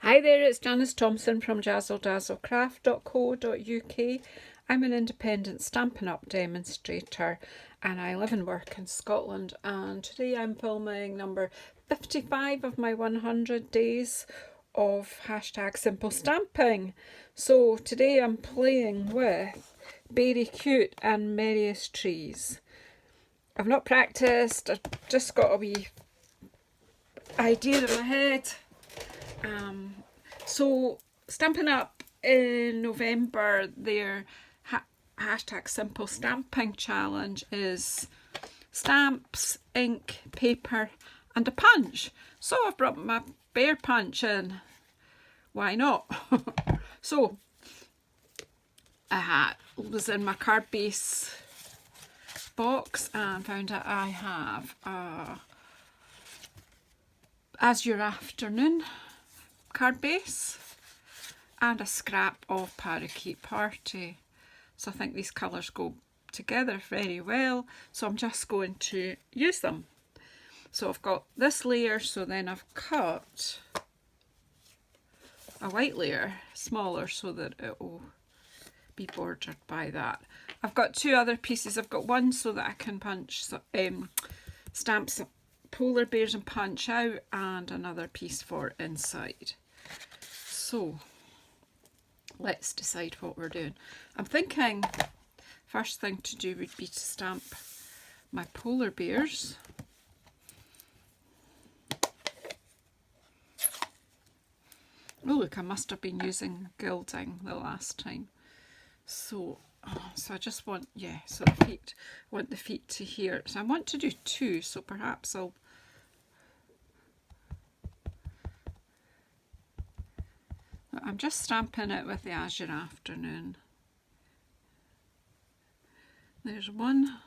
Hi there, it's Janice Thompson from JazzleDazzleCraft.co.uk. I'm an independent Stampin' Up demonstrator and I live and work in Scotland, and today I'm filming number 55 of my 100 days of #simple stamping. So today I'm playing with Beary Cute and Merriest trees. I've not practiced, I've just got a wee idea in my head. So Stampin' Up in November, their #simple stamping challenge is stamps, ink, paper and a punch. So I've brought my bear punch in. Why not? So I was in my card base box and found out I have As Your Afternoon card base and a scrap of Parakeet Party. So I think these colours go together very well, so I'm just going to use them. So I've got this layer, so then I've cut a white layer smaller so that it will be bordered by that. I've got two other pieces. I've got one so that I can punch stamps polar bears and punch out, and another piece for inside. So let's decide what we're doing. I'm thinking first thing to do would be to stamp my polar bears. Oh look, I must have been using gilding the last time. So I just want, so the feet, I want the feet to here. So I want to do two, so perhaps I'm just stamping it with the As Your Afternoon. There's one.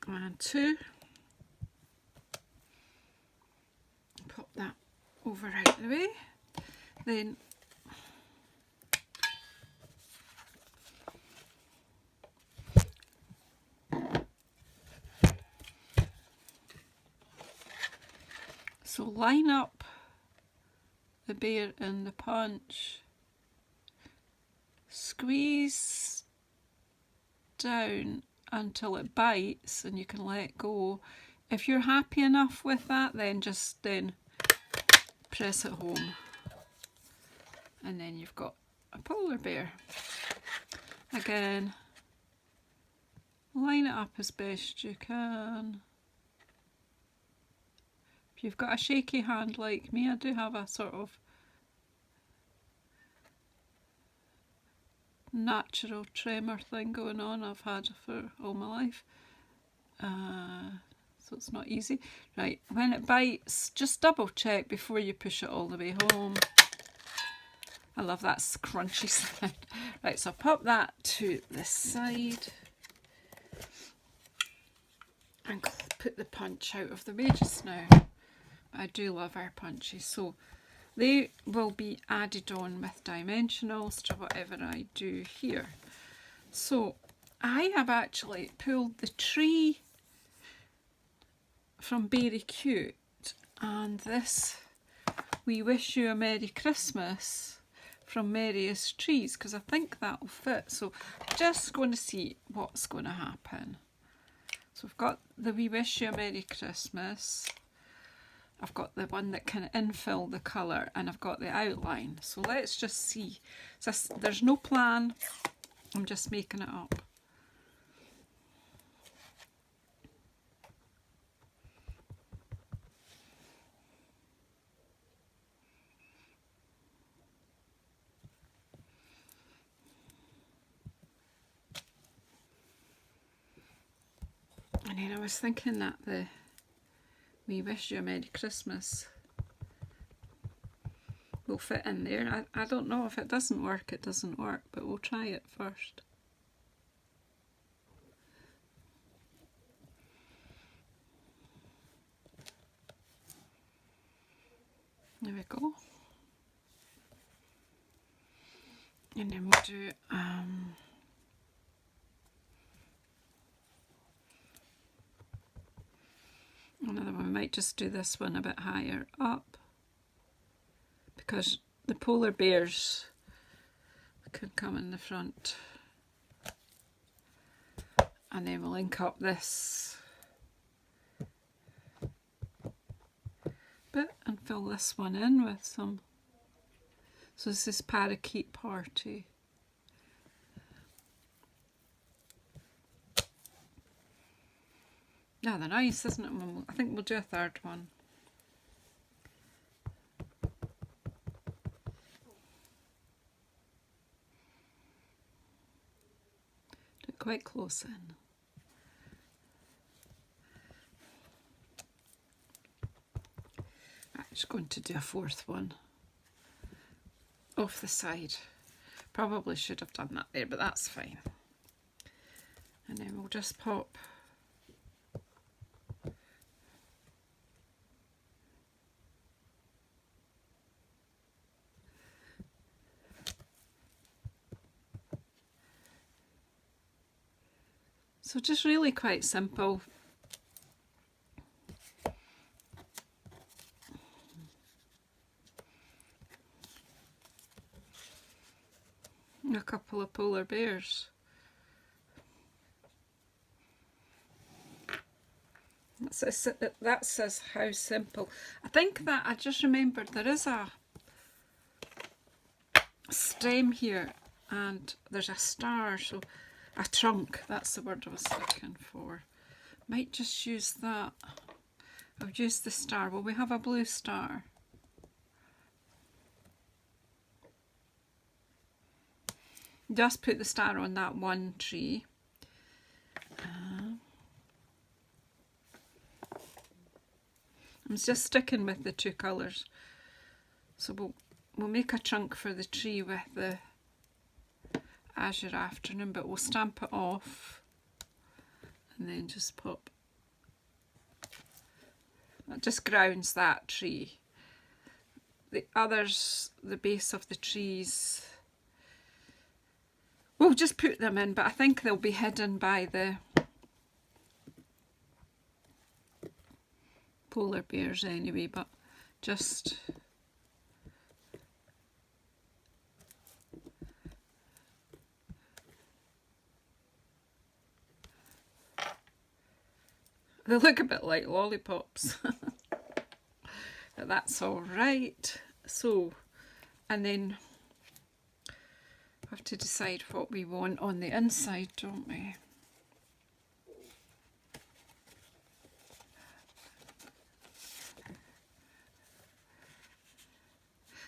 And two. Pop that over out of the way. Then so line up the bear and the punch, squeeze down until it bites and you can let go. If you're happy enough with that, then just press it home, and then you've got a polar bear. Again, line it up as best you can. If you've got a shaky hand like me, I do have a sort of natural tremor thing going on. I've had for all my life, so it's not easy. Right, when it bites, just double check before you push it all the way home. I love that crunchy sound. Right, so I'll pop that to the side and put the punch out of the way just now. I do love our punches, so they will be added on with dimensionals to whatever I do here. So I have actually pulled the tree from Beary Cute and this We Wish You a Merry Christmas from Merriest trees, because I think that will fit. So just going to see what's going to happen. So I've got the We Wish You a Merry Christmas. I've got the one that can infill the colour, and I've got the outline. So let's just see. So there's no plan, I'm just making it up. And then I was thinking that the We Wish You a Merry Christmas will fit in there. I don't know. If it doesn't work, it doesn't work, but we'll try it first. There we go. And then we'll do Another one, we might just do this one a bit higher up because the polar bears could come in the front. And then we'll ink up this bit and fill this one in with some. So this is Parakeet Party. Yeah, they're nice, isn't it? I think we'll do a third one. Do it quite close in. I'm just going to do a fourth one off the side. Probably should have done that there, but that's fine. And then we'll just pop so just really quite simple. A couple of polar bears. That says how simple. I think that I just remembered there is a stem here and there's a star, so a trunk, that's the word I was looking for. Might just use that. I'll use the star. Well, we have a blue star. Just put the star on that one tree. I'm just sticking with the two colours. So we'll make a trunk for the tree with the Azure Afternoon, but we'll stamp it off and then just pop. That just grounds that tree. The others, the base of the trees, we'll just put them in, but I think they'll be hidden by the polar bears anyway, but just they look a bit like lollipops. But that's all right. So, and then we have to decide what we want on the inside, don't we?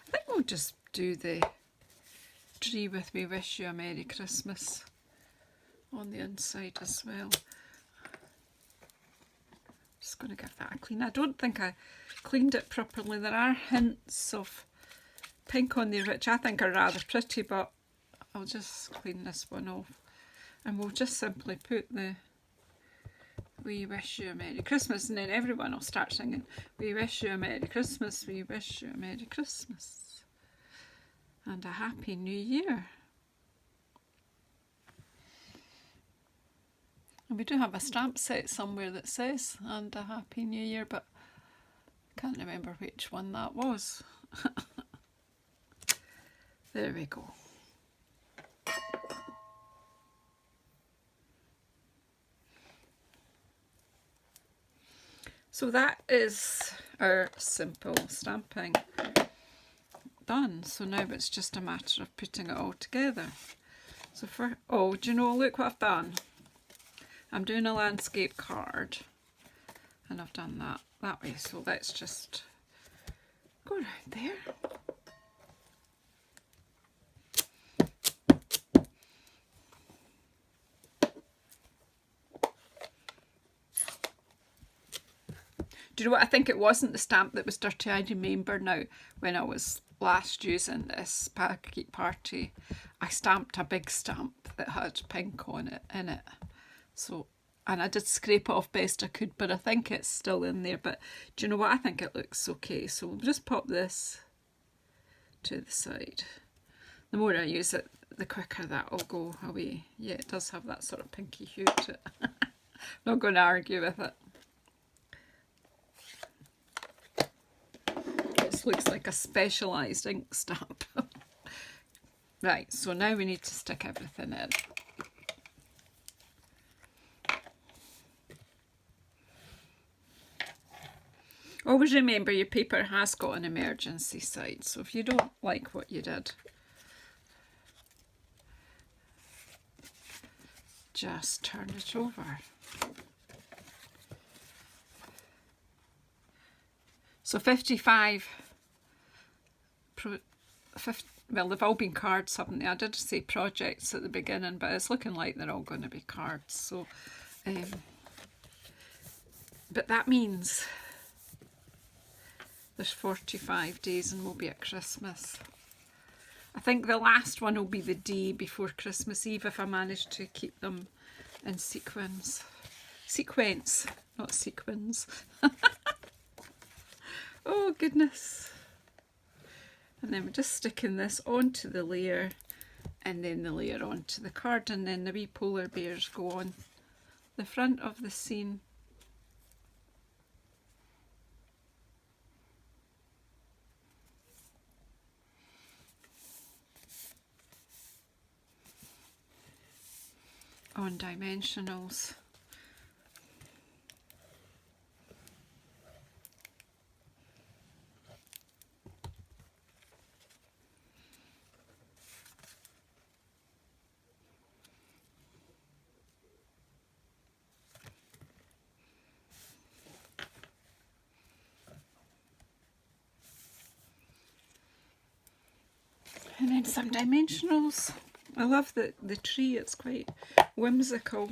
I think we'll just do the tree with "We Wish You a Merry Christmas" on the inside as well. Just going to give that a clean. I don't think I cleaned it properly. There are hints of pink on there which I think are rather pretty, but I'll just clean this one off. And we'll just simply put the "We Wish You a Merry Christmas," and then everyone will start singing "We wish you a Merry Christmas, we wish you a Merry Christmas and a Happy New Year." And we do have a stamp set somewhere that says "and a Happy New Year," but I can't remember which one that was. There we go. So that is our simple stamping done. So now it's just a matter of putting it all together. So oh, do you know, look what I've done. I'm doing a landscape card and I've done that way. So let's just go around there. Do you know what? I think it wasn't the stamp that was dirty. I remember now when I was last using this Parakeet Party, I stamped a big stamp that had pink on it, in it. So, and I did scrape it off best I could, but I think it's still in there. But do you know what? I think it looks okay. So we'll just pop this to the side. The more I use it, the quicker that will go away. Yeah, it does have that sort of pinky hue to it. Not going to argue with it. just looks like a specialised ink stamp. Right, so now we need to stick everything in. Always remember your paper has got an emergency side, so if you don't like what you did, just turn it over. So 55, well, they've all been cards, haven't they? I did say projects at the beginning, but it's looking like they're all going to be cards. So, but that means there's 45 days and we'll be at Christmas. I think the last one will be the day before Christmas Eve if I manage to keep them in sequence. Sequence, not sequins. Oh goodness. And then we're just sticking this onto the layer and then the layer onto the card, and then the wee polar bears go on the front of the scene. On dimensionals. And then some dimensionals. I love the tree, it's quite whimsical.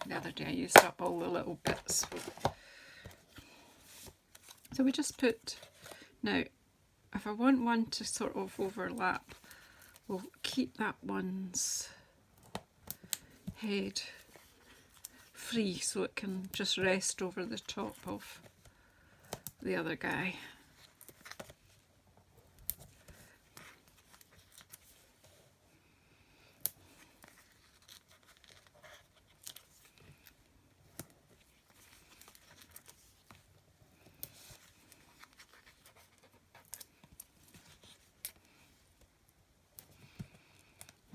The other day I used up all the little bits. So we just put, now if I want one to sort of overlap, we'll keep that one's head free so it can just rest over the top of the other guy.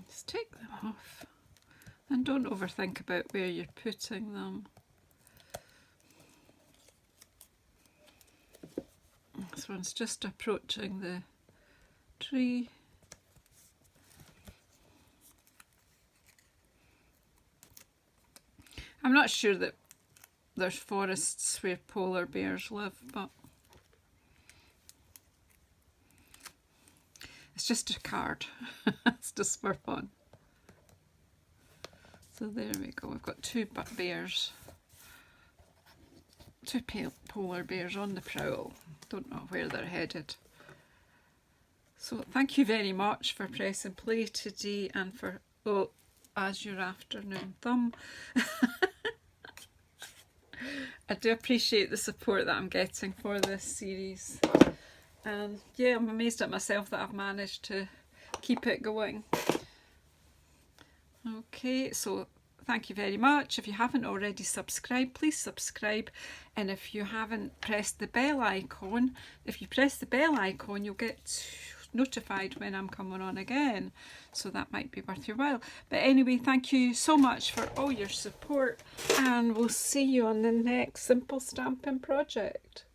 Just take them off. And don't overthink about where you're putting them. This one's just approaching the tree. I'm not sure that there's forests where polar bears live, but it's just a card. It's just for fun. So there we go, we've got two bears, two polar bears on the prowl. Don't know where they're headed. So thank you very much for pressing play today and for, oh, as your afternoon thumb. I do appreciate the support that I'm getting for this series. And yeah, I'm amazed at myself that I've managed to keep it going. Okay, so thank you very much. If you haven't already subscribed, please subscribe. And if you haven't pressed the bell icon, if you press the bell icon, you'll get notified when I'm coming on again. So that might be worth your while. But anyway, thank you so much for all your support. And we'll see you on the next Simple Stampin' project.